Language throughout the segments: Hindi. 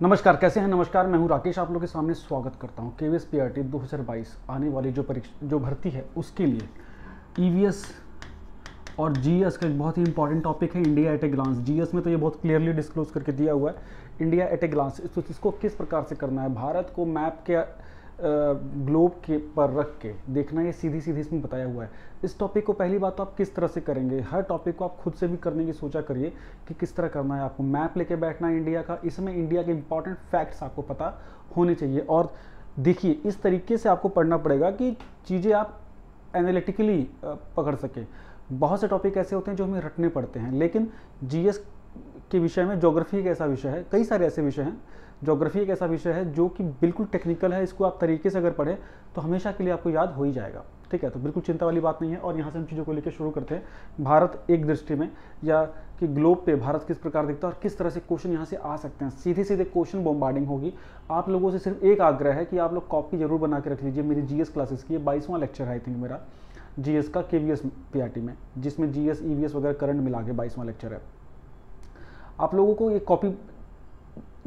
नमस्कार, कैसे हैं? नमस्कार, मैं हूं राकेश। आप लोगों के सामने स्वागत करता हूं केवीएस पीआरटी 2022 आने वाली जो भर्ती है उसके लिए ईवीएस और जीएस का एक बहुत ही इंपॉर्टेंट टॉपिक है India at a glance. GS में तो ये बहुत क्लियरली डिस्क्लोज करके दिया हुआ है इंडिया एट ए ग्लांस। तो इसको किस प्रकार से करना है, भारत को मैप के ग्लोब के पर रख के देखना, ये सीधी सीधी इसमें बताया हुआ है। इस टॉपिक को पहली बात तो आप किस तरह से करेंगे, हर टॉपिक को आप खुद से भी करने की सोचा करिए कि किस तरह करना है। आपको मैप लेके बैठना है इंडिया का, इसमें इंडिया के इंपॉर्टेंट फैक्ट्स आपको पता होने चाहिए। और देखिए, इस तरीके से आपको पढ़ना पड़ेगा कि चीज़ें आप एनालिटिकली पकड़ सकें। बहुत से टॉपिक ऐसे होते हैं जो हमें रटने पड़ते हैं, लेकिन जीएस के विषय में ज्योग्राफी एक ऐसा विषय है, कई सारे ऐसे विषय हैं। ज्योग्राफी एक ऐसा विषय है जो कि बिल्कुल टेक्निकल है, इसको आप तरीके से अगर पढ़ें तो हमेशा के लिए आपको याद हो ही जाएगा। ठीक है, तो बिल्कुल चिंता वाली बात नहीं है। और यहाँ से हम चीज़ों को लेकर शुरू करते हैं। भारत एक दृष्टि में या कि ग्लोब पे भारत किस प्रकार दिखता है और किस तरह से क्वेश्चन यहाँ से आ सकते हैं। सीधे सीधे क्वेश्चन बॉम्बार्डिंग होगी। आप लोगों से सिर्फ एक आग्रह है कि आप लोग कॉपी जरूर बना के रख लीजिए। मेरी जीएस क्लासेस की 22वां लेक्चर है आई थिंक मेरा जीएस का केवीएस पीआरटी में, जिसमें जीएस ईवीएस वगैरह करंट मिला के 22वां लेक्चर है। आप लोगों को ये कॉपी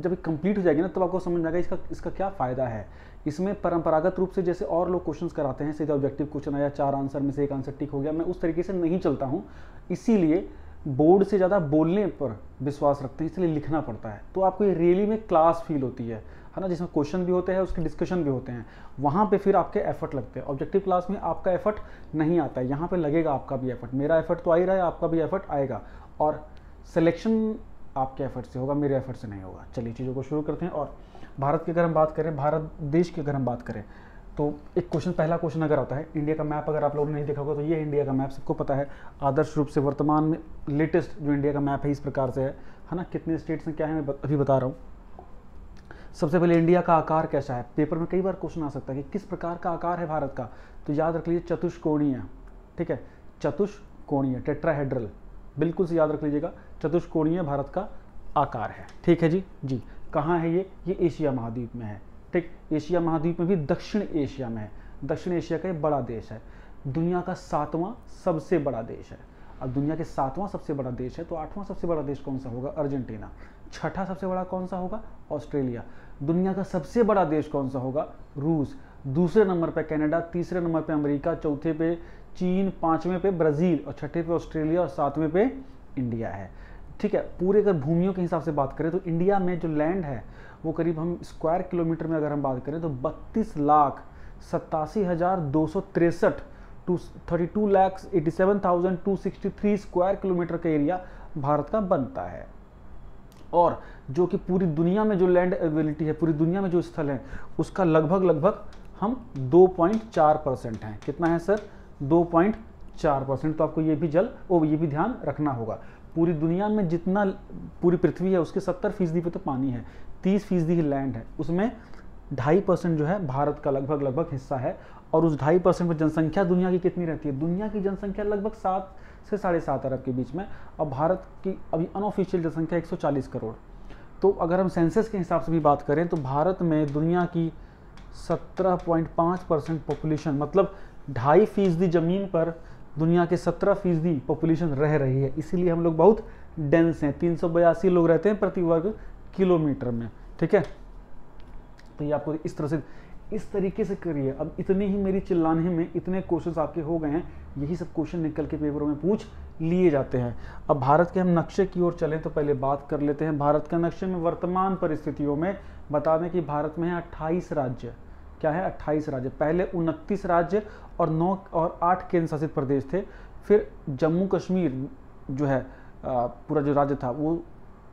जब कंप्लीट हो जाएगी ना, तब आपको समझ में आएगा इसका क्या फ़ायदा है। इसमें परंपरागत रूप से जैसे और लोग क्वेश्चंस कराते हैं, सीधा ऑब्जेक्टिव क्वेश्चन आया, 4 आंसर में से 1 आंसर टिक हो गया, मैं उस तरीके से नहीं चलता हूँ। इसीलिए बोर्ड से ज़्यादा बोलने पर विश्वास रखते हैं, इसलिए लिखना पड़ता है। तो आपको ये रियली में क्लास फील होती है ना, जिसमें क्वेश्चन भी होते हैं, उसके डिस्कशन भी होते हैं। वहाँ पे फिर आपके एफर्ट लगते हैं। ऑब्जेक्टिव क्लास में आपका एफर्ट नहीं आता है, यहाँ पे लगेगा आपका भी एफर्ट। मेरा एफर्ट तो आ ही रहा है, आपका भी एफर्ट आएगा। और सिलेक्शन आपके एफर्ट से होगा, मेरे एफर्ट से नहीं होगा। चलिए चीज़ों को शुरू करते हैं। और भारत की अगर हम बात करें, भारत देश की अगर हम बात करें, तो एक क्वेश्चन, पहला क्वेश्चन अगर आता है इंडिया का मैप, अगर आप लोगों ने नहीं देखा होगा तो ये इंडिया का मैप सबको पता है। आदर्श रूप से वर्तमान में लेटेस्ट जो इंडिया का मैप है इस प्रकार से है ना। कितने स्टेट्स में क्या है मैं अभी बता रहा हूँ। सबसे पहले इंडिया का आकार कैसा है, पेपर में कई बार क्वेश्चन आ सकता है कि किस प्रकार का आकार है भारत का। तो याद रख लीजिए चतुष्कोणीय। ठीक है, चतुष्कोणीय, टेट्राहेड्रल, बिल्कुल से याद रख लीजिएगा। चतुष्कोणीय भारत का आकार है। ठीक है जी। कहाँ है ये एशिया महाद्वीप में है। ठीक, एशिया महाद्वीप में भी दक्षिण एशिया में है। दक्षिण एशिया का एक बड़ा देश है, दुनिया का 7वां सबसे बड़ा देश है। अब दुनिया के 7वां सबसे बड़ा देश है तो 8वां सबसे बड़ा देश कौन सा होगा? अर्जेंटीना। छठा सबसे बड़ा कौन सा होगा? ऑस्ट्रेलिया। दुनिया का सबसे बड़ा देश कौन सा होगा? रूस। दूसरे नंबर पे कनाडा, तीसरे नंबर पे अमेरिका, चौथे पे चीन, 5वें पे ब्राज़ील और छठे पे ऑस्ट्रेलिया और 7वें पे इंडिया है। ठीक है, पूरे अगर भूमियों के हिसाब से बात करें तो इंडिया में जो लैंड है वो करीब, हम स्क्वायर किलोमीटर में अगर हम बात करें तो 32,87,263 32,87,263 स्क्वायर किलोमीटर का एरिया भारत का बनता है। और जो कि पूरी दुनिया में जो लैंड अवेलेबिलिटी है, पूरी दुनिया में जो स्थल है, उसका लगभग हम 2.4% हैं। कितना है सर? 2.4%। तो आपको ये भी ये भी ध्यान रखना होगा। पूरी दुनिया में जितना पूरी पृथ्वी है उसके 70% पे तो पानी है, 30% ही लैंड है। उसमें 2.5% जो है भारत का लगभग हिस्सा है। और उस 2.5% में जनसंख्या दुनिया की कितनी रहती है? दुनिया की जनसंख्या लगभग 7 से 7.5 अरब के बीच में। और भारत की अभी अनऑफिशियल जनसंख्या 140 करोड़। तो अगर हम सेंसस के हिसाब से भी बात करें तो भारत में दुनिया की 17.5% पॉपुलेशन, मतलब 2.5% ज़मीन पर दुनिया के 17% पॉपुलेशन रह रही है। इसीलिए हम लोग बहुत डेंस हैं। 382 लोग रहते हैं प्रति वर्ग किलोमीटर में। ठीक है, तो ये आपको इस तरीके से करिए। अब इतने ही मेरी चिल्लाने में इतने क्वेश्चंस आपके हो गए हैं, यही सब क्वेश्चन निकल के पेपरों में पूछ लिए जाते हैं। अब भारत के हम नक्शे की ओर चलें तो पहले बात कर लेते हैं भारत के नक्शे में वर्तमान परिस्थितियों में। बता दें कि भारत में है 28 राज्य। क्या है? 28 राज्य। पहले 29 राज्य और 9 और 8 केंद्र शासित प्रदेश थे। फिर जम्मू कश्मीर जो है पूरा जो राज्य था वो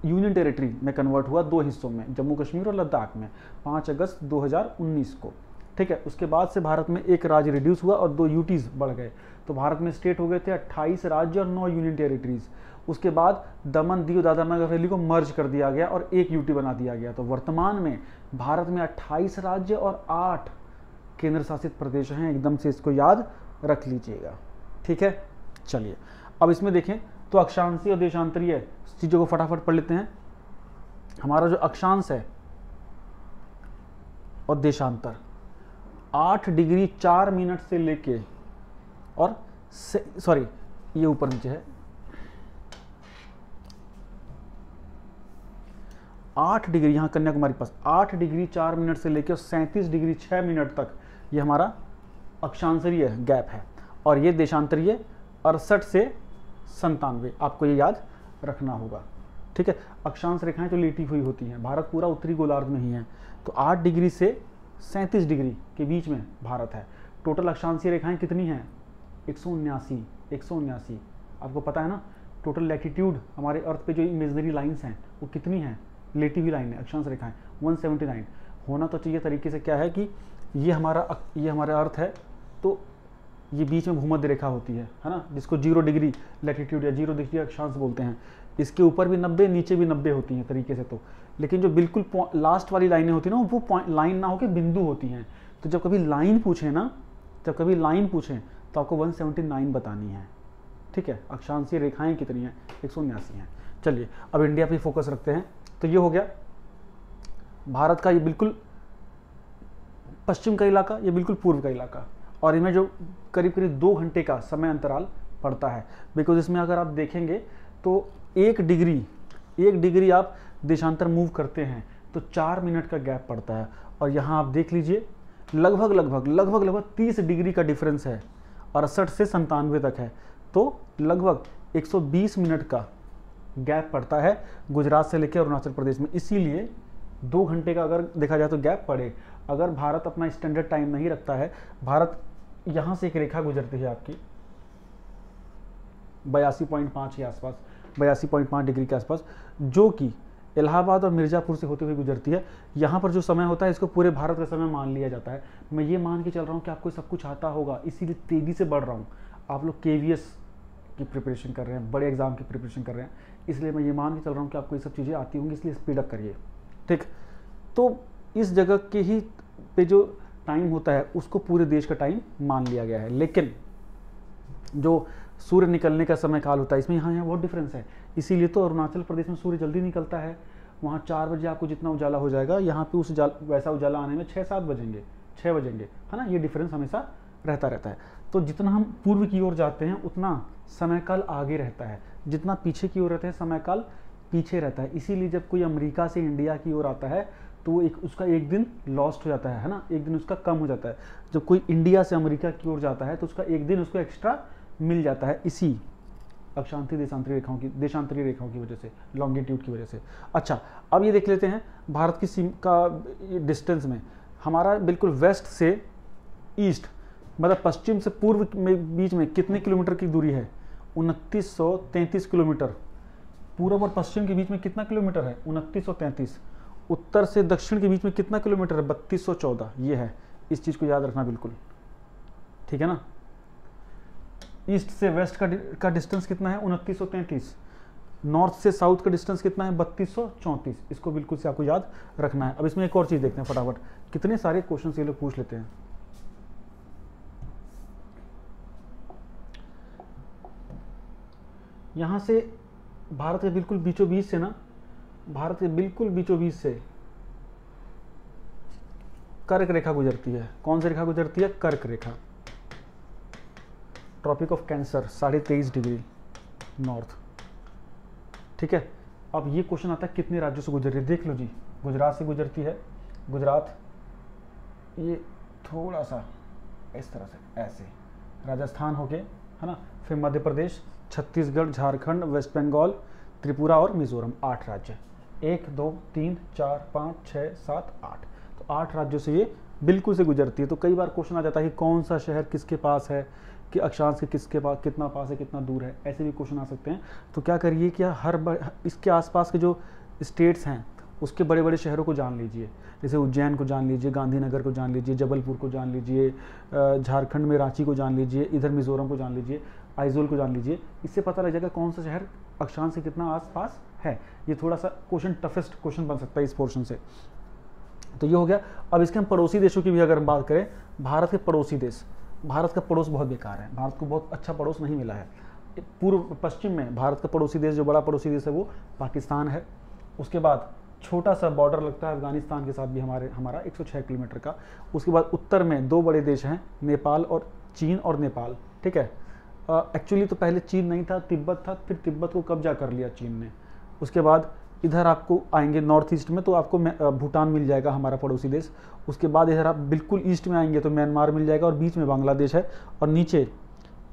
यूनियन टेरिटरी में कन्वर्ट हुआ 2 हिस्सों में, जम्मू कश्मीर और लद्दाख में, 5 अगस्त 2019 को। ठीक है, उसके बाद से भारत में एक राज्य रिड्यूस हुआ और 2 यूटीज बढ़ गए। तो भारत में स्टेट हो गए थे 28 राज्य और 9 यूनियन टेरिटरीज। उसके बाद दमन, दीव, दादरा नगर हवेली को मर्ज कर दिया गया और एक यूटी बना दिया गया। तो वर्तमान में भारत में 28 राज्य और 8 केंद्र शासित प्रदेश हैं। एकदम से इसको याद रख लीजिएगा। ठीक है, चलिए अब इसमें देखें तो अक्षांशीय और देशांतरीय चीज़ों को फटाफट पढ़ लेते हैं। हमारा जो अक्षांश है और देशांतर 8 डिग्री 4 मिनट से लेके और सॉरी ये ऊपर नीचे है, 8 डिग्री, यहाँ कन्याकुमारी पास 8 डिग्री 4 मिनट से लेकर 37 डिग्री 6 मिनट तक ये हमारा अक्षांशरीय गैप है, और ये देशांतरीय 68 से 97, आपको ये याद रखना होगा। ठीक है, अक्षांश रेखाएं तो लेटी हुई होती हैं, भारत पूरा उत्तरी गोलार्ध में ही है, तो 8 डिग्री से 37 डिग्री के बीच में भारत है। टोटल अक्षांशीय रेखाएं कितनी हैं? 179। आपको पता है ना, टोटल लैटिट्यूड हमारे अर्थ पे जो इमेजनरी लाइंस हैं वो कितनी हैं? लेटी हुई लाइन है अक्षांश रेखाएं 179। होना तो चाहिए तरीके से क्या है कि ये हमारा अर्थ है, तो ये बीच में भूमध्य रेखा होती है ना, जिसको 0 डिग्री लैटिट्यूड या 0 डिग्री अक्षांश बोलते हैं। इसके ऊपर भी 90, नीचे भी 90 होती हैं तरीके से। तो लेकिन जो बिल्कुल लास्ट वाली लाइनें होती हैं ना, वो लाइन ना होकर बिंदु होती हैं। तो जब कभी लाइन पूछें तो आपको 179 बतानी है। ठीक है, अक्षांशीय रेखाएं कितनी हैं? 179 हैं। चलिए अब इंडिया पे फोकस रखते हैं। तो ये हो गया भारत का, ये बिल्कुल पश्चिम का इलाका, ये बिल्कुल पूर्व का इलाका, और इनमें जो करीब करीब 2 घंटे का समय अंतराल पड़ता है। बिकॉज इसमें अगर आप देखेंगे तो 1 डिग्री आप देशांतर मूव करते हैं तो 4 मिनट का गैप पड़ता है। और यहाँ आप देख लीजिए लगभग 30 डिग्री का डिफरेंस है, 68 से 97 तक है, तो लगभग 120 मिनट का गैप पड़ता है गुजरात से लेकर अरुणाचल प्रदेश में। इसीलिए 2 घंटे का अगर देखा जाए तो गैप पड़े। अगर भारत अपना स्टैंडर्ड टाइम नहीं रखता है, भारत यहाँ से एक रेखा गुजरती है आपकी 82.5 के आसपास, 82.5 डिग्री के आसपास, जो कि इलाहाबाद और मिर्ज़ापुर से होते हुए गुजरती है। यहाँ पर जो समय होता है इसको पूरे भारत का समय मान लिया जाता है। मैं ये मान के चल रहा हूँ कि आपको सब कुछ आता होगा, इसीलिए तेज़ी से बढ़ रहा हूँ। आप लोग KVS की प्रिपरेशन कर रहे हैं, बड़े एग्जाम की प्रिपरेशन कर रहे हैं, इसलिए मैं ये मान के चल रहा हूँ कि आपको ये सब चीज़ें आती होंगी, इसलिए स्पीड अप करिए। ठीक, तो इस जगह के ही पे जो टाइम होता है उसको पूरे देश का टाइम मान लिया गया है। लेकिन जो सूर्य निकलने का समय काल होता है इसमें यहाँ बहुत डिफरेंस है। इसीलिए तो अरुणाचल प्रदेश में सूर्य जल्दी निकलता है, वहाँ 4 बजे आपको जितना उजाला हो जाएगा, यहाँ पे वैसा उजाला आने में 6 बजेंगे, है ना। ये डिफरेंस हमेशा रहता है। तो जितना हम पूर्व की ओर जाते हैं उतना समय काल आगे रहता है, जितना पीछे की ओर रहते हैं समय काल पीछे रहता है। इसीलिए जब कोई अमेरिका से इंडिया की ओर आता है तो वो उसका एक दिन लॉस्ट हो जाता है ना, एक दिन उसका कम हो जाता है। जब कोई इंडिया से अमेरिका की ओर जाता है तो उसका एक दिन उसको एक्स्ट्रा मिल जाता है, इसी अक्षांशीय देशांतरीय रेखाओं की वजह से, लॉन्गिट्यूड की वजह से। अच्छा, अब ये देख लेते हैं भारत की सीमा का डिस्टेंस में। हमारा बिल्कुल वेस्ट से ईस्ट, मतलब पश्चिम से पूर्व में बीच में कितने किलोमीटर की दूरी है? 2933 किलोमीटर। पूर्व और पश्चिम के बीच में कितना किलोमीटर है? 2933। उत्तर से दक्षिण के बीच में कितना किलोमीटर है? 3214। ये है, इस चीज़ को याद रखना बिल्कुल, ठीक है ना। ईस्ट से वेस्ट का डिस्टेंस कितना है? 2933। नॉर्थ से साउथ का डिस्टेंस कितना है? 3234। इसको बिल्कुल से आपको याद रखना है। अब इसमें एक और चीज़ देखते हैं फटाफट, कितने सारे क्वेश्चन ये लोग पूछ लेते हैं। यहाँ से भारत के बिल्कुल बीचों बीच से ना, भारत के बिल्कुल बीचों बीच से कर्क रेखा गुजरती है। कौन सी रेखा गुजरती है? कर्क रेखा। Tropic of cancer 23.5 degree north. ठीक है, अब ये क्वेश्चन आता है कितने राज्यों से गुजर रही है? देख लो जी, गुजरात से गुजरती है। गुजरात ये थोड़ा सा इस तरह से ऐसे राजस्थान होके, है ना, फिर मध्य प्रदेश, छत्तीसगढ़, झारखंड, वेस्ट बंगाल, त्रिपुरा और मिजोरम। 8 राज्य, 1 2 3 4 5 6 7 8। तो 8 राज्यों से ये बिल्कुल से गुजरती है। तो कई बार क्वेश्चन आ जाता है कि कौन सा शहर किसके पास है, कि अक्षांश के किसके पास कितना पास है, कितना दूर है, ऐसे भी क्वेश्चन आ सकते हैं। तो क्या करिए कि इसके आसपास के जो स्टेट्स हैं उसके बड़े बड़े शहरों को जान लीजिए। जैसे उज्जैन को जान लीजिए, गांधीनगर को जान लीजिए, जबलपुर को जान लीजिए, झारखंड में रांची को जान लीजिए, इधर मिजोरम को जान लीजिए, आइजोल को जान लीजिए। इससे पता लग जाएगा कौन सा शहर अक्षांश से कितना आसपास है। ये थोड़ा सा क्वेश्चन टफेस्ट क्वेश्चन बन सकता है इस पोर्शन से। तो ये हो गया। अब इसके हम पड़ोसी देशों की भी अगर हम बात करें, भारत के पड़ोसी देश, भारत का पड़ोस बहुत बेकार है, भारत को बहुत अच्छा पड़ोस नहीं मिला है। पूर्व पश्चिम में भारत का पड़ोसी देश, जो बड़ा पड़ोसी देश है वो पाकिस्तान है। उसके बाद छोटा सा बॉर्डर लगता है अफगानिस्तान के साथ भी हमारा 106 किलोमीटर का। उसके बाद उत्तर में 2 बड़े देश हैं, नेपाल और चीन और नेपाल। ठीक है, एक्चुअली तो पहले चीन नहीं था, तिब्बत था, फिर तिब्बत को कब्जा कर लिया चीन ने। उसके बाद इधर आपको आएंगे नॉर्थ ईस्ट में तो आपको भूटान मिल जाएगा, हमारा पड़ोसी देश। उसके बाद इधर आप बिल्कुल ईस्ट में आएंगे तो म्यांमार मिल जाएगा, और बीच में बांग्लादेश है, और नीचे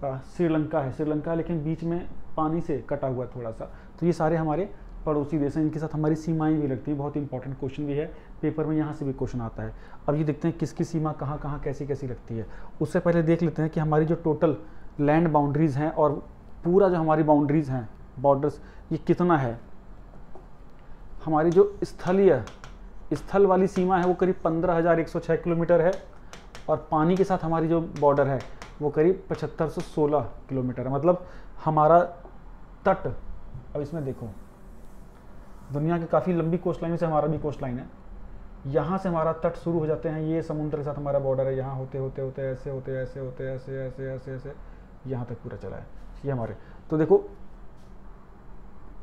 श्रीलंका है। श्रीलंका लेकिन बीच में पानी से कटा हुआ है थोड़ा सा। तो ये सारे हमारे पड़ोसी देश हैं, इनके साथ हमारी सीमाएं भी लगती हैं। बहुत इंपॉर्टेंट क्वेश्चन भी है, पेपर में यहाँ से भी क्वेश्चन आता है। अब ये देखते हैं किसकी सीमा कहाँ कहाँ कैसी कैसी लगती है। उससे पहले देख लेते हैं कि हमारी जो टोटल लैंड बाउंड्रीज़ हैं और पूरा जो हमारी बाउंड्रीज़ हैं, बॉर्डर्स, ये कितना है। हमारी जो स्थल वाली सीमा है वो करीब 15,106 किलोमीटर है, और पानी के साथ हमारी जो बॉर्डर है वो करीब 7516 किलोमीटर है। मतलब हमारा तट, अब इसमें देखो, दुनिया की काफ़ी लंबी कोस्ट लाइन से हमारा भी कोस्ट लाइन है। यहाँ से हमारा तट शुरू हो जाते हैं, ये समुद्र के साथ हमारा बॉर्डर है, यहाँ होते होते होते ऐसे होते ऐसे होते ऐसे ऐसे ऐसे ऐसे यहाँ तक पूरा चला है ये हमारे। तो देखो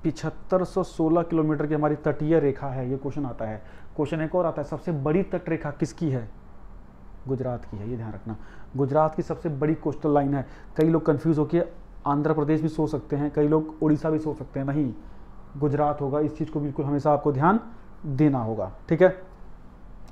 7516 किलोमीटर की हमारी तटीय रेखा है, ये क्वेश्चन आता है। क्वेश्चन एक और आता है, सबसे बड़ी तट रेखा किसकी है? गुजरात की है, ये ध्यान रखना। गुजरात की सबसे बड़ी कोस्टल लाइन है। कई लोग कंफ्यूज होकर आंध्र प्रदेश भी सोच सकते हैं, कई लोग उड़ीसा भी सोच सकते हैं, नहीं, गुजरात होगा। इस चीज़ को बिल्कुल हमेशा आपको ध्यान देना होगा, ठीक है,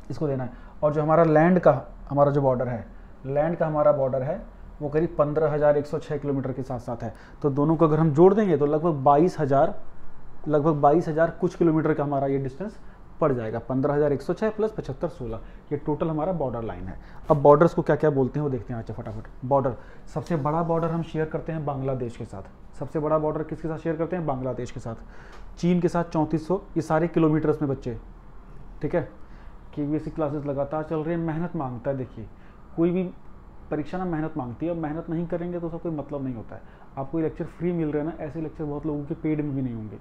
इसको देना है। और जो हमारा लैंड का हमारा जो बॉर्डर है, लैंड का हमारा बॉर्डर है वो करीब 15,106 किलोमीटर के साथ साथ है। तो दोनों को अगर हम जोड़ देंगे तो लगभग 22,000 कुछ किलोमीटर का हमारा ये डिस्टेंस पड़ जाएगा। 15,106 प्लस 7516, ये टोटल हमारा बॉर्डर लाइन है। अब बॉर्डर्स को क्या क्या बोलते हैं वो देखते हैं। अच्छा फटाफट, बॉर्डर, सबसे बड़ा बॉर्डर हम शेयर करते हैं बांग्लादेश के साथ। सबसे बड़ा बॉर्डर किसके साथ शेयर करते हैं? बांग्लादेश के साथ। चीन के साथ 3400, ये सारे किलोमीटर्स में बच्चे, ठीक है। KBSE क्लासेस लगातार चल रही है, मेहनत मांगता है। देखिए कोई भी परीक्षा ना मेहनत मांगती है, और मेहनत नहीं करेंगे तो उसका कोई मतलब नहीं होता है। आपको ये लेक्चर फ्री मिल रहे हैं ना, ऐसे लेक्चर बहुत लोगों के पेड में भी नहीं होंगे।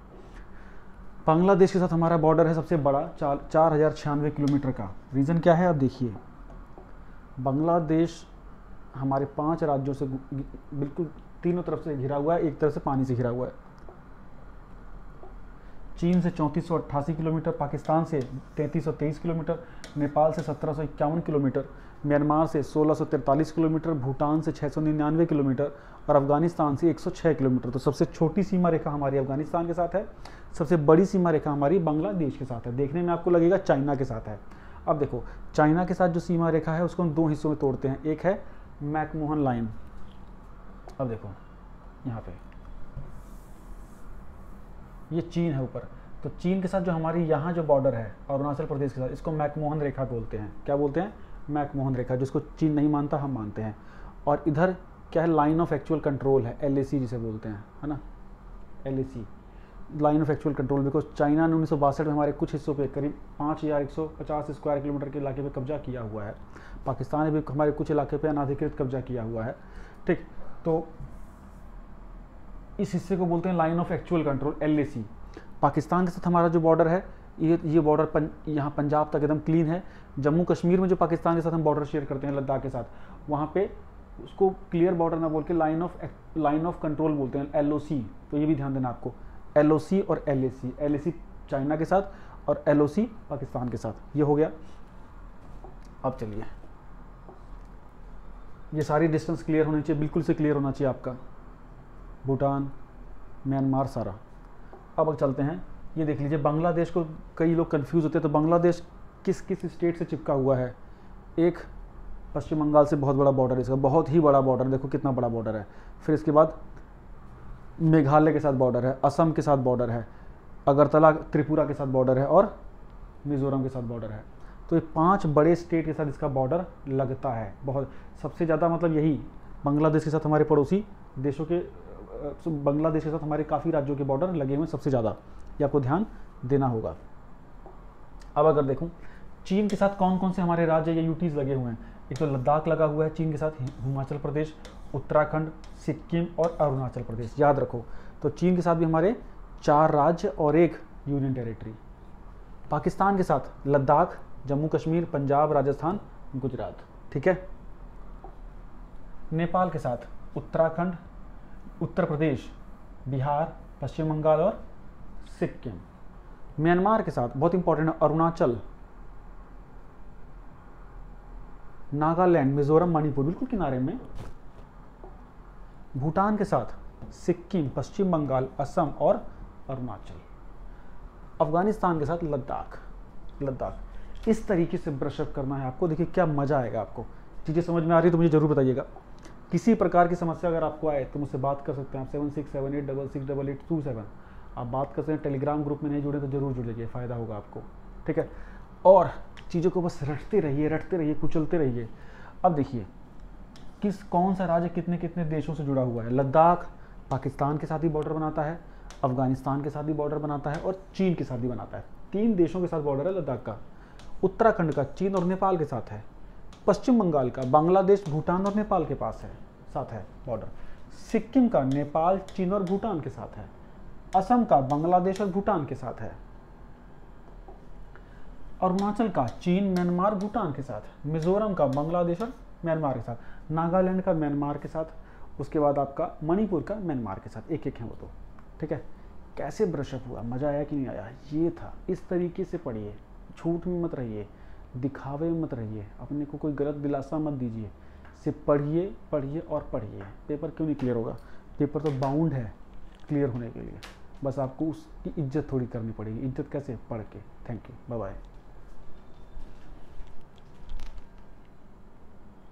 बांग्लादेश के साथ हमारा बॉर्डर है सबसे बड़ा 4096 किलोमीटर का। रीज़न क्या है? अब देखिए, बांग्लादेश हमारे 5 राज्यों से बिल्कुल तीनों तरफ से घिरा हुआ है, एक तरफ से पानी से घिरा हुआ है। चीन से 3488 किलोमीटर, पाकिस्तान से 3323 किलोमीटर, नेपाल से 1751 किलोमीटर, म्यांमार से 1643 किलोमीटर, भूटान से 699 किलोमीटर, और अफगानिस्तान से 106 किलोमीटर। तो सबसे छोटी सीमा रेखा हमारी अफगानिस्तान के साथ है, सबसे बड़ी सीमा रेखा हमारी बांग्लादेश के साथ है। देखने में आपको लगेगा चाइना के साथ है। अब देखो, चाइना के साथ जो सीमा रेखा है उसको हम 2 हिस्सों में तोड़ते हैं। एक है मैकमोहन लाइन। अब देखो यहाँ पे ये चीन है ऊपर, तो चीन के साथ जो हमारी यहाँ जो बॉर्डर है अरुणाचल प्रदेश के साथ, इसको मैकमोहन रेखा बोलते हैं। क्या बोलते हैं? मैकमोहन रेखा, जिसको चीन नहीं मानता, हम मानते हैं। और इधर क्या है? लाइन ऑफ एक्चुअल कंट्रोल है, LAC जिसे बोलते हैं, है ना, LAC, line of actual control. Because China ने 1962 में हमारे कुछ हिस्सों पे करीब 5150 स्क्वायर किलोमीटर के इलाके पे कब्जा किया हुआ है। पाकिस्तान ने भी हमारे कुछ इलाके पे अनाधिकृत कब्जा किया हुआ है, ठीक। तो इस हिस्से को बोलते हैं line of actual control, LAC। Pakistan के साथ हमारा जो बॉर्डर है, ये बॉर्डर यहाँ पंजाब तक एकदम क्लीन है। जम्मू कश्मीर में जो पाकिस्तान के साथ हम बॉर्डर शेयर करते हैं लद्दाख के साथ, वहाँ पे उसको क्लियर बॉर्डर ना बोल के लाइन ऑफ कंट्रोल बोलते हैं, LOC। तो ये भी ध्यान देना आपको, LOC और LAC। LAC चाइना के साथ और LOC पाकिस्तान के साथ। ये हो गया। अब चलिए, ये सारी डिस्टेंस क्लियर होनी चाहिए, बिल्कुल से क्लियर होना चाहिए आपका। भूटान, म्यांमार, सारा। अब चलते हैं, ये देख लीजिए, बांग्लादेश को कई लोग कंफ्यूज होते हैं। तो बांग्लादेश किस किस स्टेट से चिपका हुआ है? एक पश्चिम बंगाल से बहुत बड़ा बॉर्डर है इसका, बहुत ही बड़ा बॉर्डर, देखो कितना बड़ा बॉर्डर है। फिर इसके बाद मेघालय के साथ बॉर्डर है, असम के साथ बॉर्डर है, अगरतला त्रिपुरा के साथ बॉर्डर है, और मिजोरम के साथ बॉर्डर है। तो ये 5 बड़े स्टेट के साथ इसका बॉर्डर लगता है। बहुत सबसे ज़्यादा मतलब यही बांग्लादेश के साथ हमारे पड़ोसी देशों के, बांग्लादेश के साथ हमारे काफ़ी राज्यों के बॉर्डर लगे हुए हैं सबसे ज़्यादा, ये आपको ध्यान देना होगा। अब अगर देखूं चीन के साथ कौन कौन से हमारे राज्य या यूटीज लगे हुए हैं, एक तो लद्दाख लगा हुआ है चीन के साथ, हिमाचल प्रदेश, उत्तराखंड, सिक्किम और अरुणाचल प्रदेश, याद रखो। तो चीन के साथ भी हमारे 4 राज्य और 1 यूनियन टेरिटरी। पाकिस्तान के साथ लद्दाख, जम्मू कश्मीर, पंजाब, राजस्थान, गुजरात, ठीक है। नेपाल के साथ उत्तराखंड, उत्तर प्रदेश, बिहार, पश्चिम बंगाल और सिक्किम। म्यांमार के साथ बहुत इंपॉर्टेंट है अरुणाचल, नागालैंड, मिजोरम, मणिपुर, बिल्कुल किनारे में। भूटान के साथ सिक्किम, पश्चिम बंगाल, असम और अरुणाचल। अफगानिस्तान के साथ लद्दाख। लद्दाख इस तरीके से ब्रशअप करना है आपको। देखिए क्या मज़ा आएगा आपको। चीज़ें समझ में आ रही है तो मुझे ज़रूर बताइएगा। किसी प्रकार की समस्या अगर आपको आए तो मुझसे बात कर सकते हैं आप 7678668827। आप बात कर सकते हैं। टेलीग्राम ग्रुप में नहीं जुड़े तो जरूर जुड़ जाइए, फ़ायदा होगा आपको, ठीक है। और चीज़ों को बस रटते रहिए, कुचलते रहिए। अब देखिए कौन सा राज्य कितने कितने देशों से जुड़ा हुआ है। लद्दाख पाकिस्तान के साथ ही बॉर्डर बनाता है, अफगानिस्तान के साथ भी बॉर्डर बनाता है और चीन के साथ भी बनाता है। 3 देशों के साथ बॉर्डर है लद्दाख का। उत्तराखंड का चीन और नेपाल के साथ है। पश्चिम बंगाल का बांग्लादेश, भूटान और नेपाल के साथ है बॉर्डर। सिक्किम का नेपाल, चीन और भूटान के साथ है। असम का बांग्लादेश और भूटान के साथ है। अरुणाचल का चीन, म्यांमार, भूटान के साथ। मिजोरम का बांग्लादेश और म्यांमार के साथ। नागालैंड का म्यांमार के साथ। उसके बाद आपका मणिपुर का म्यांमार के साथ। एक है वो तो, ठीक है। कैसे ब्रशअप हुआ, मज़ा आया कि नहीं आया, ये था। इस तरीके से पढ़िए, झूठ में मत रहिए, दिखावे में मत रहिए, अपने को कोई गलत दिलासा मत दीजिए। सिर्फ पढ़िए और पढ़िए। पेपर क्यों नहीं क्लियर होगा? पेपर तो बाउंड है क्लियर होने के लिए। बस आपको उसकी इज्जत थोड़ी करनी पड़ेगी। इज्जत कैसे? पढ़ के। Thank you, bye bye.